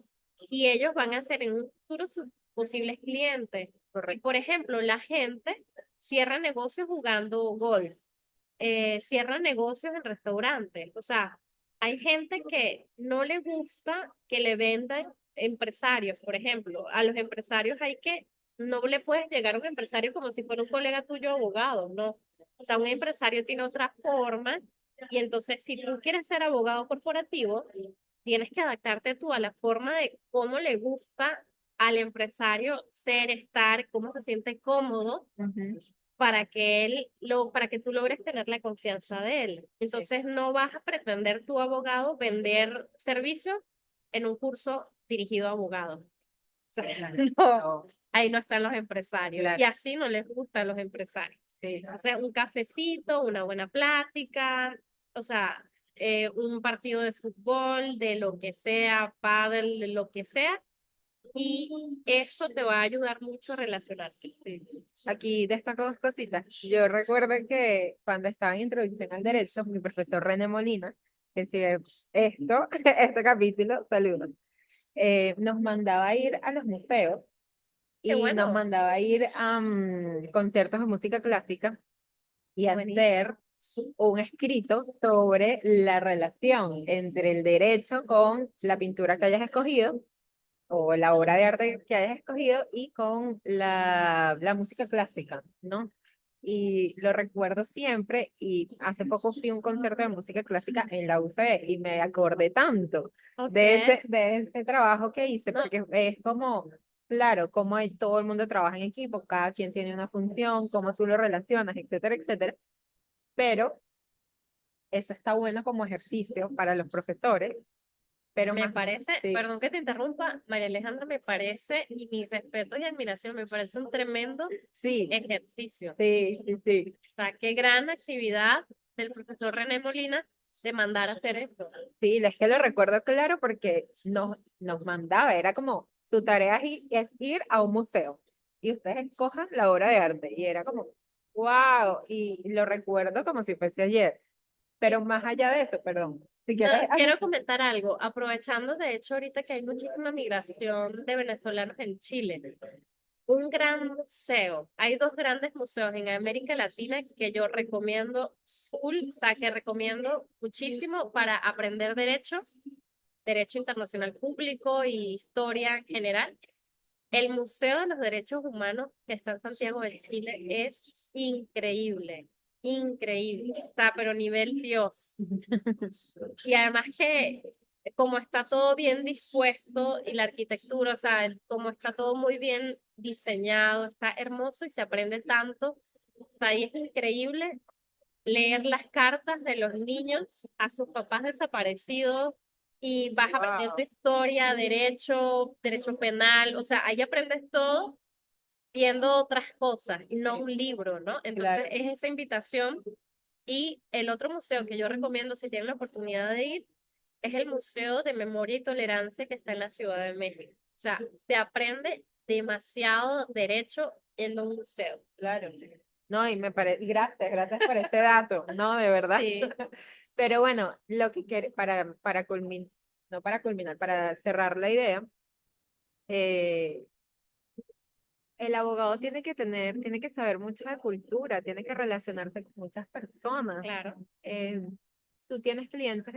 y ellos van a ser en un futuro sus posibles clientes. Por ejemplo, la gente cierra negocios jugando golf, cierra negocios en restaurantes. O sea, hay gente que no le gusta que le vendan empresarios, por ejemplo. A los empresarios no le puedes llegar a un empresario como si fuera un colega tuyo abogado, no. O sea, un empresario tiene otra forma y entonces si tú quieres ser abogado corporativo, tienes que adaptarte tú a la forma de cómo le gusta al empresario ser, estar, cómo se siente cómodo Ujú. para que tú logres tener la confianza de él. Entonces no vas a pretender tu abogado vender servicios en un curso dirigido a abogados. O sea, no, No, ahí no están los empresarios. claro. Y así no les gustan los empresarios. Sí. O sea, un cafecito, una buena plática, o sea, un partido de fútbol, de lo que sea, pádel, de lo que sea, y eso te va a ayudar mucho a relacionarte. Sí. Aquí destaco dos cositas. Yo recuerdo que cuando estaba en Introducción al Derecho, mi profesor René Molina, que si ve esto, este capítulo, saludos, nos mandaba a ir a los museos Qué y nos bueno, mandaba a ir a conciertos de música clásica y buenísimo. hacer un escrito sobre la relación entre el derecho con la pintura que hayas escogido o la obra de arte que hayas escogido y con la música clásica, ¿no? Y lo recuerdo siempre y hace poco fui a un concierto de música clásica en la UCB y me acordé tanto Ok. de ese trabajo que hice, No, porque es como, claro, como todo el mundo trabaja en equipo, cada quien tiene una función, cómo tú lo relacionas, etcétera, etcétera, pero eso está bueno como ejercicio para los profesores, pero me más, parece, sí, perdón que te interrumpa, María Alejandra, me parece, y mi respeto y admiración, me parece un tremendo sí, ejercicio. sí, sí, sí. O sea, qué gran actividad del profesor René Molina de mandar a hacer esto. Sí, es que lo recuerdo claro porque nos mandaba, era como su tarea es ir a un museo y ustedes escojan la obra de arte y era como, wow, y lo recuerdo como si fuese ayer, pero más allá de eso, perdón, si No, quieres, quiero comentar algo, aprovechando de hecho ahorita que hay muchísima migración de venezolanos en Chile. Un gran museo, hay dos grandes museos en América Latina que yo recomiendo full, o sea, que recomiendo muchísimo para aprender derecho, derecho internacional público y historia en general. El Museo de los Derechos Humanos que está en Santiago de Chile es increíble, increíble, está pero nivel Dios. Y además que como está todo bien dispuesto y la arquitectura, o sea, como está todo muy bien diseñado, está hermoso y se aprende tanto. O sea, ahí es increíble leer las cartas de los niños a sus papás desaparecidos y vas aprendiendo wow, historia, derecho, derecho penal, o sea, ahí aprendes todo viendo otras cosas y no sí, un libro, ¿no? Entonces claro, es esa invitación. Y el otro museo que yo recomiendo si tienen la oportunidad de ir es el Museo de Memoria y Tolerancia que está en la Ciudad de México. O sea, se aprende demasiado derecho en un museo. claro. No, y me parece, gracias por este dato, no, de verdad. Sí, Pero bueno, lo que quiere, para culminar, no para culminar, para cerrar la idea, eh, el abogado tiene que saber mucho de cultura, tiene que relacionarse con muchas personas. claro. Eh, Tú tienes clientes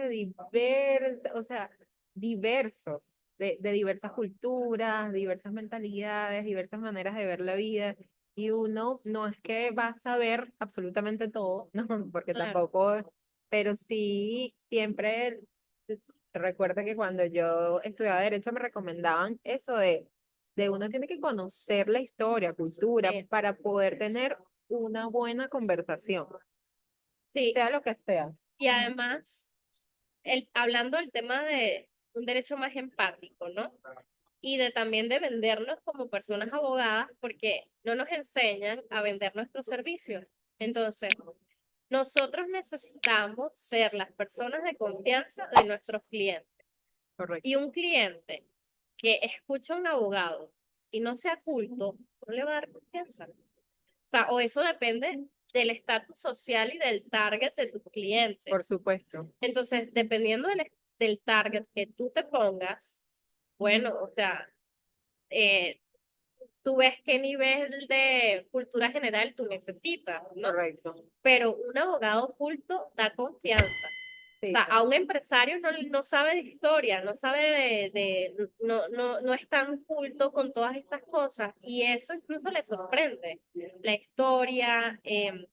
diversos, de diversas culturas, diversas mentalidades, diversas maneras de ver la vida. Y uno no es que va a saber absolutamente todo, no, porque Claro. tampoco, pero sí siempre recuerdo que cuando yo estudiaba Derecho me recomendaban eso de uno tiene que conocer la historia, cultura, Sí, para poder tener una buena conversación, sí. sea lo que sea. Y además, hablando del tema de un derecho más empático, ¿no? Y de también de vendernos como personas abogadas, porque no nos enseñan a vender nuestros servicios. Entonces, nosotros necesitamos ser las personas de confianza de nuestros clientes. Y Correcto. un cliente que escucha a un abogado y no sea culto, no le va a dar confianza. O sea, o eso depende del estatus social y del target de tus clientes. Por supuesto. Entonces, dependiendo del target que tú te pongas, bueno, o sea, eh, tú ves qué nivel de cultura general tú necesitas, ¿no? Correcto. Pero un abogado culto da confianza. Sí, sea, a un empresario no sabe de historia, no sabe no es tan culto con todas estas cosas y eso incluso le sorprende. La historia,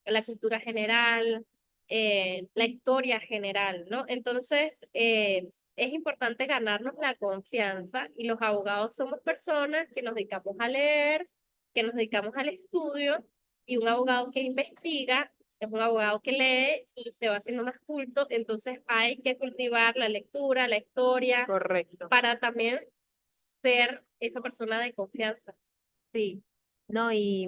la cultura general, la historia general, ¿no? Entonces, es importante ganarnos la confianza y los abogados somos personas que nos dedicamos a leer, que nos dedicamos al estudio y un abogado que investiga es un abogado que lee y se va haciendo más culto, entonces hay que cultivar la lectura, la historia, correcto. para también ser esa persona de confianza. Sí. No, y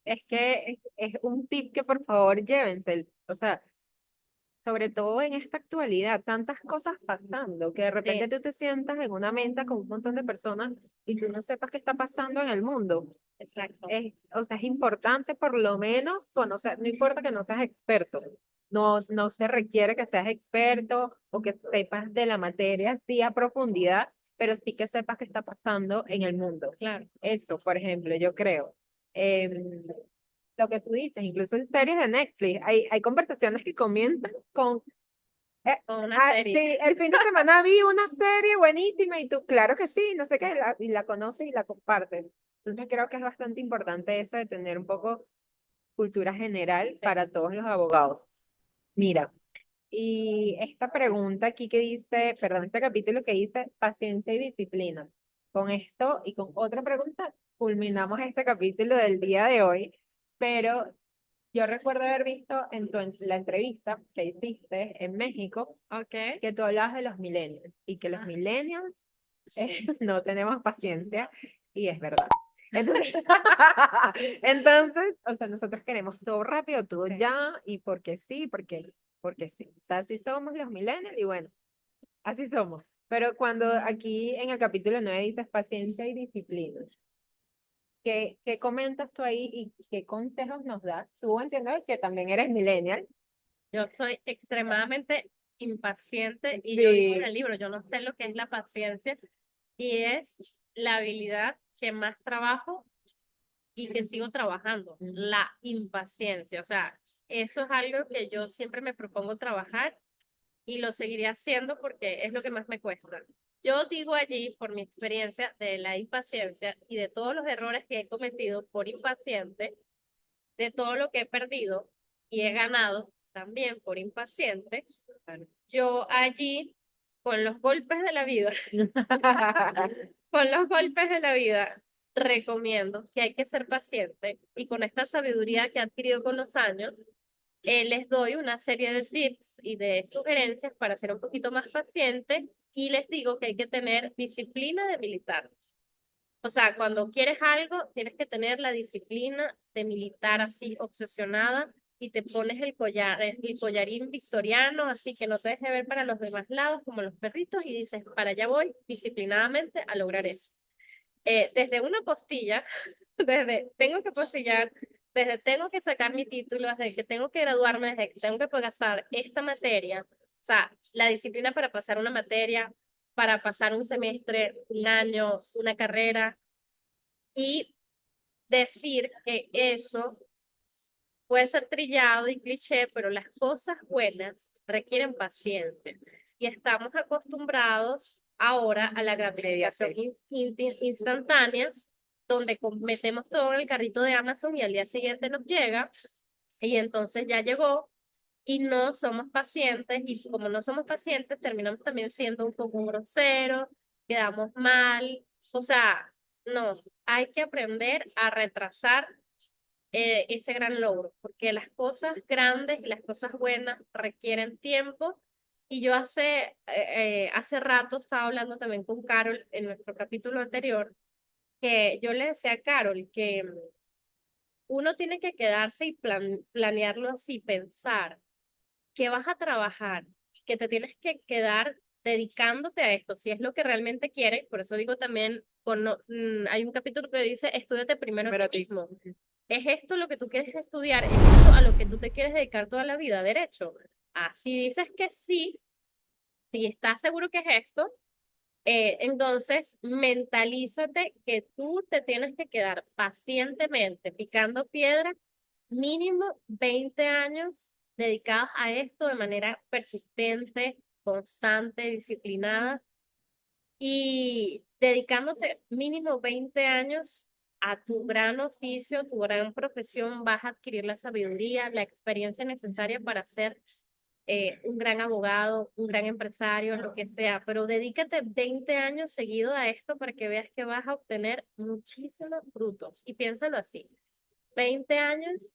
es que es un tip que por favor llévense. O sea, sobre todo en esta actualidad, tantas cosas pasando, que de repente Sí, tú te sientas en una mesa con un montón de personas y tú no sepas qué está pasando en el mundo. exacto. O sea, es importante por lo menos conocer, no importa que no seas experto, no se requiere que seas experto o que sepas de la materia así a profundidad, pero sí que sepas qué está pasando en el mundo. Claro, Eso, por ejemplo, yo creo. Em, lo que tú dices, incluso en series de Netflix, hay conversaciones que comienzan con, con una serie. sí, el fin de semana vi una serie buenísima y tú, claro que sí, no sé qué, y la conoces y la compartes. Entonces creo que es bastante importante eso de tener un poco cultura general Sí. para todos los abogados. Mira, y esta pregunta aquí que dice, perdón, este capítulo que dice paciencia y disciplina. Con esto y con otra pregunta, culminamos este capítulo del día de hoy, pero yo recuerdo haber visto en la entrevista que hiciste en México Ok. que tú hablabas de los millennials y que los Ah, millennials no tenemos paciencia y es verdad. Entonces, entonces, o sea, nosotros queremos todo rápido, todo sí. ya y porque sí. O sea, así somos los millennials y bueno, así somos. Pero cuando aquí en el capítulo 9 dices paciencia y disciplina, ¿qué comentas tú ahí y qué consejos nos das? Tú entiendo que también eres millennial. Yo soy extremadamente impaciente y yo digo en Sí. el libro, yo no sé lo que es la paciencia y es la habilidad que más trabajo y que sigo trabajando, la impaciencia. O sea, eso es algo que yo siempre me propongo trabajar y lo seguiré haciendo porque es lo que más me cuesta. Yo digo allí, por mi experiencia de la impaciencia y de todos los errores que he cometido por impaciente, de todo lo que he perdido y he ganado también por impaciente, yo allí, con los golpes de la vida, con los golpes de la vida, recomiendo que hay que ser paciente y con esta sabiduría que he adquirido con los años, les doy una serie de tips y de sugerencias para ser un poquito más paciente y les digo que hay que tener disciplina de militar. O sea, cuando quieres algo, tienes que tener la disciplina de militar así obsesionada y te pones el collarín victoriano, así que no te dejes ver para los demás lados como los perritos y dices, para allá voy disciplinadamente a lograr eso. Desde una postilla, desde tengo que postillar, desde tengo que sacar mi título, desde que tengo que graduarme, desde que tengo que pasar esta materia, o sea, la disciplina para pasar una materia, para pasar un semestre, un año, una carrera, y decir que eso puede ser trillado y cliché, pero las cosas buenas requieren paciencia. Y estamos acostumbrados ahora a la gratificación instantánea, donde metemos todo en el carrito de Amazon y al día siguiente nos llega, y entonces ya llegó, y no somos pacientes, y como no somos pacientes, terminamos también siendo un poco groseros, quedamos mal, o sea, no, hay que aprender a retrasar ese gran logro, porque las cosas grandes y las cosas buenas requieren tiempo. Y yo hace rato estaba hablando también con Carol en nuestro capítulo anterior, que yo le decía a Carol que uno tiene que quedarse y planearlo así, pensar que vas a trabajar, que te tienes que quedar dedicándote a esto, si es lo que realmente quieres. Por eso digo también, hay un capítulo que dice, estudiate primero a ti mismo. ¿Es esto lo que tú quieres estudiar? ¿Es esto a lo que tú te quieres dedicar toda la vida? Derecho. Ah, si dices que sí, si estás seguro que es esto, entonces mentalízate que tú te tienes que quedar pacientemente picando piedra mínimo 20 años dedicadas a esto de manera persistente, constante, disciplinada y dedicándote mínimo 20 años a tu gran oficio, tu gran profesión, vas a adquirir la sabiduría, la experiencia necesaria para ser un gran abogado, un gran empresario, lo que sea, pero dedícate 20 años seguido a esto para que veas que vas a obtener muchísimos frutos. Y piénsalo así, 20 años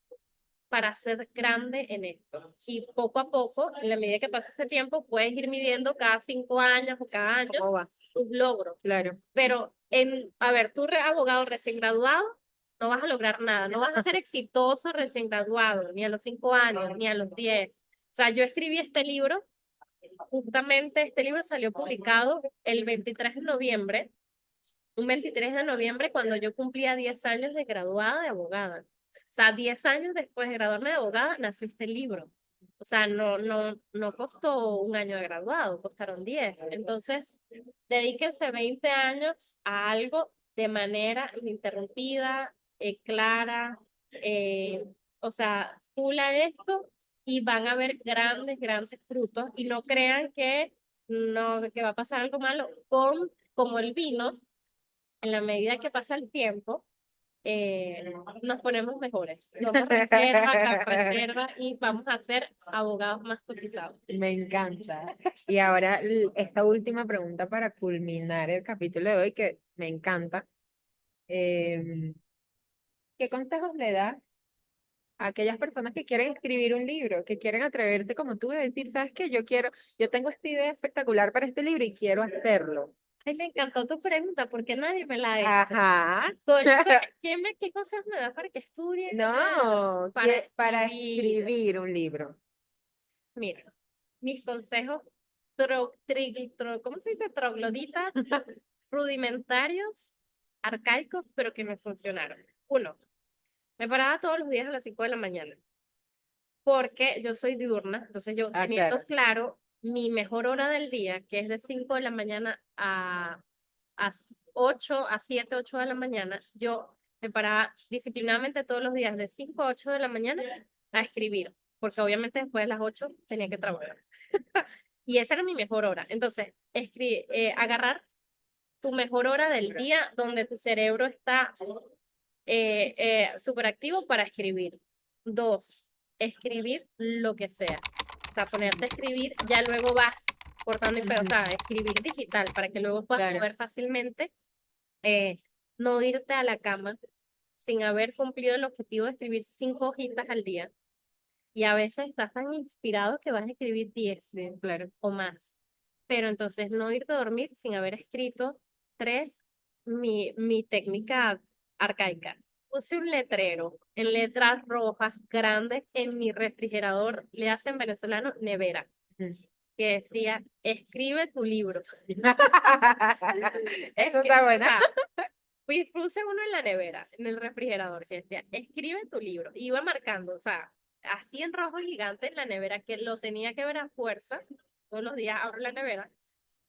para ser grande en esto. Y poco a poco, en la medida que pasa ese tiempo, puedes ir midiendo cada 5 años o cada año ¿Cómo vas? tus logros. Claro. Pero, a ver, tú abogado recién graduado, no vas a lograr nada, no vas a ser exitoso recién graduado, ni a los 5 años, ni a los 10. O sea, yo escribí este libro, justamente este libro salió publicado el 23 de noviembre, un 23 de noviembre cuando yo cumplía 10 años de graduada de abogada. O sea, 10 años después de graduarme de abogada, nació este libro. O sea, no costó un año de graduado, costaron 10. Entonces, dedíquense 20 años a algo de manera ininterrumpida, clara, o sea, pula esto y van a ver grandes, grandes frutos y no crean que no, que va a pasar algo malo como el vino, en la medida que pasa el tiempo, nos ponemos mejores. Somos reserva, reserva y vamos a ser abogados más cotizados. Me encanta. Y ahora esta última pregunta para culminar el capítulo de hoy, que me encanta. Em, ¿Qué consejos le das a aquellas personas que quieren escribir un libro, que quieren atreverse como tú y decir, sabes qué, yo tengo esta idea espectacular para este libro y quiero hacerlo? Ay, me encantó tu pregunta porque nadie me la ha hecho. Ajá. ¿Qué consejos me da para que estudie? No, para escribir. escribir un libro. Mira, mis consejos ¿cómo se dice? Trogloditas, rudimentarios, arcaicos, pero que me funcionaron. Uno, me paraba todos los días a las 5 de la mañana, porque yo soy diurna, entonces yo teniendo claro mi mejor hora del día, que es de 5 de la mañana a 8, a 7, 8 de la mañana, yo me paraba disciplinadamente todos los días de 5 a 8 de la mañana a escribir, porque obviamente después de las 8 tenía que trabajar. Y esa era mi mejor hora. Entonces, agarrar tu mejor hora del día donde tu cerebro está súper activo para escribir. Dos, escribir lo que sea. O sea, ponerte a escribir, ya luego vas cortando y pegando, o sea, escribir digital para que luego puedas mover fácilmente. No irte a la cama sin haber cumplido el objetivo de escribir 5 hojitas al día. Y a veces estás tan inspirado que vas a escribir 10 Claro. o más. Pero entonces no irte a dormir sin haber escrito. Tres, mi técnica arcaica. Puse un letrero en letras rojas grandes en mi refrigerador, le hacen venezolano nevera, que decía, escribe tu libro. Eso está bueno. Puse uno en la nevera, en el refrigerador, que decía, escribe tu libro. Y iba marcando, o sea, así en rojo gigante en la nevera, que lo tenía que ver a fuerza. Todos los días abro la nevera.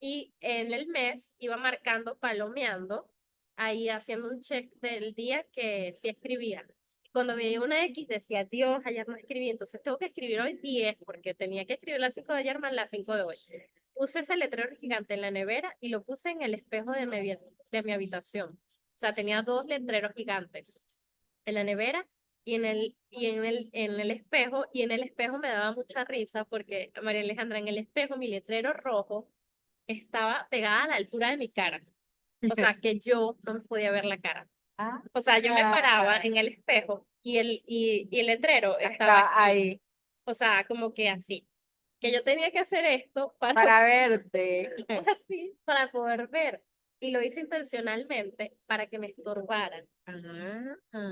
Y en el mes iba marcando, palomeando, ahí haciendo un check del día que sí escribía. Cuando veía una X decía, Dios, ayer no escribí, entonces tengo que escribir hoy 10, porque tenía que escribir las 5 de ayer más las 5 de hoy. Puse ese letrero gigante en la nevera y lo puse en el espejo de mi habitación. O sea, tenía dos letreros gigantes en la nevera en el espejo, y en el espejo me daba mucha risa porque, María Alejandra, en el espejo mi letrero rojo estaba pegada a la altura de mi cara. O sea, que yo no me podía ver la cara. O sea, yo me paraba en el espejo y el letrero estaba ahí. O sea, como que así. Que yo tenía que hacer esto Para verte. así, para poder ver. Y lo hice intencionalmente para que me estorbaran.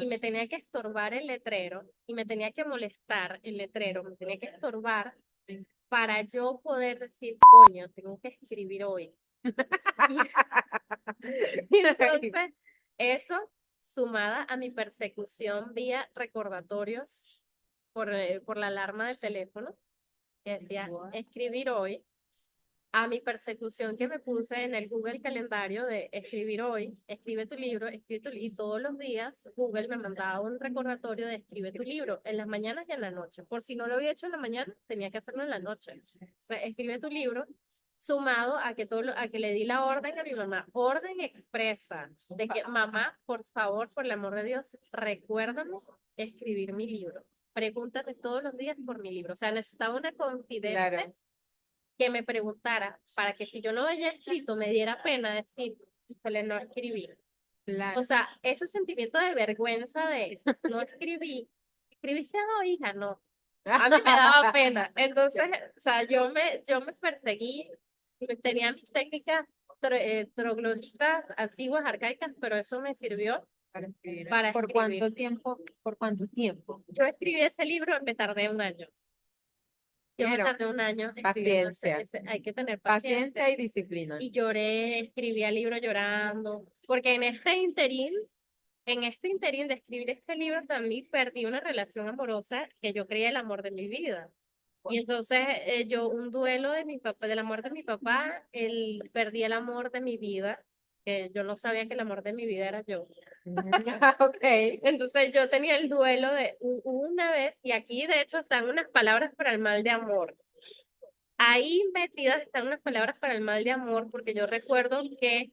Y me tenía que estorbar el letrero y me tenía que molestar el letrero, me tenía que estorbar para yo poder decir, coño, tengo que escribir hoy. Y entonces, eso sumada a mi persecución vía recordatorios por la alarma del teléfono, que decía, escribir hoy a mi persecución que me puse en el Google calendario de escribir hoy, escribe tu libro, y todos los días Google me mandaba un recordatorio de escribe tu libro en las mañanas y en la noche. Por si no lo había hecho en la mañana, tenía que hacerlo en la noche. O sea, escribe tu libro, sumado a que a que le di la orden a mi mamá, orden expresa de que mamá, por favor, por el amor de Dios, recuérdame escribir mi libro. Pregúntate todos los días por mi libro. O sea, necesitaba una confidente Claro, que me preguntara para que si yo no había escrito me diera pena decir, híjole, no escribí. claro. O sea, ese sentimiento de vergüenza de no escribí. ¿Escribiste hoy, hija? No. A mí me daba pena. Entonces, o sea, yo me perseguí, tenía mis técnicas trogloditas antiguas, arcaicas, pero eso me sirvió Para escribir. para ¿Por escribir. cuánto tiempo? ¿Por cuánto tiempo? Yo escribí ese libro, me tardé un año. Yo me Pero tardé un año escribiendo paciencia, hay que tener paciencia paciencia. y disciplina. Y lloré, escribí el libro llorando, porque en este interín de escribir este libro también perdí una relación amorosa que yo creía el amor de mi vida. Y entonces yo, un duelo de mi papá, de la muerte de mi papá, perdí el amor de mi vida, que yo no sabía que el amor de mi vida era yo. Ok. Entonces yo tenía el duelo de una vez, y aquí de hecho están unas palabras para el mal de amor. Ahí metidas están unas palabras para el mal de amor, porque yo recuerdo que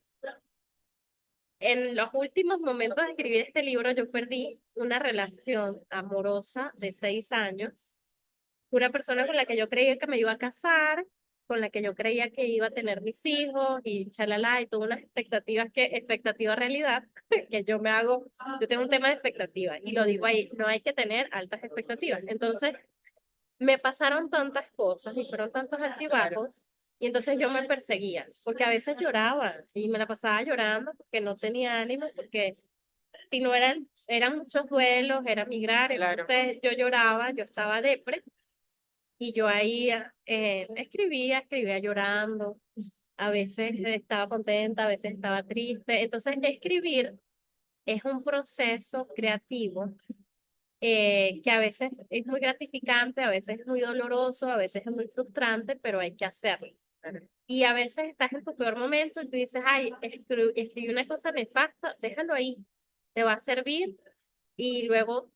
en los últimos momentos de escribir este libro yo perdí una relación amorosa de 6 años, una persona con la que yo creía que me iba a casar, con la que yo creía que iba a tener mis hijos y chalala, y todas unas expectativas expectativa realidad, que yo me hago, yo tengo un tema de expectativa, y lo digo ahí, no hay que tener altas expectativas. Entonces, me pasaron tantas cosas y fueron tantos altibajos, y entonces yo me perseguía, porque a veces lloraba y me la pasaba llorando porque no tenía ánimo, porque si no eran muchos duelos, era migrar, Claro. entonces yo lloraba, yo estaba depre, y yo ahí escribía llorando, a veces estaba contenta, a veces estaba triste. Entonces escribir es un proceso creativo que a veces es muy gratificante, a veces es muy doloroso, a veces es muy frustrante, pero hay que hacerlo. Y a veces estás en tu peor momento y tú dices, ay, escribí una cosa nefasta, déjalo ahí, te va a servir, y luego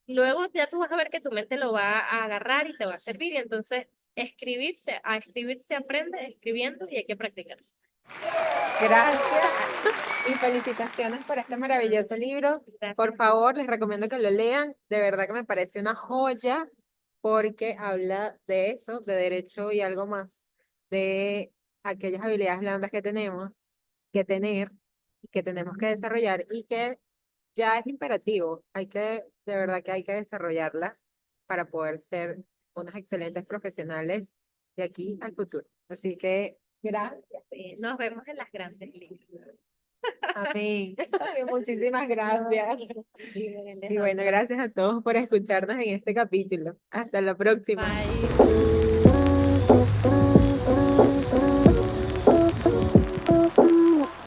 ya tú vas a ver que tu mente lo va a agarrar y te va a servir. Y entonces a escribir se aprende escribiendo, y hay que practicar. Gracias y felicitaciones por este maravilloso libro. Gracias. Por favor, les recomiendo que lo lean. De verdad que me parece una joya porque habla de eso, de derecho y algo más, de aquellas habilidades blandas que tenemos que tener y que tenemos que desarrollar y que ya es imperativo. De verdad que hay que desarrollarlas para poder ser unos excelentes profesionales de aquí al futuro. Así que, gracias. Nos vemos en las grandes ligas. Amén. Muchísimas gracias. Sí, Y bueno, gracias a todos por escucharnos en este capítulo. Hasta la próxima. Bye.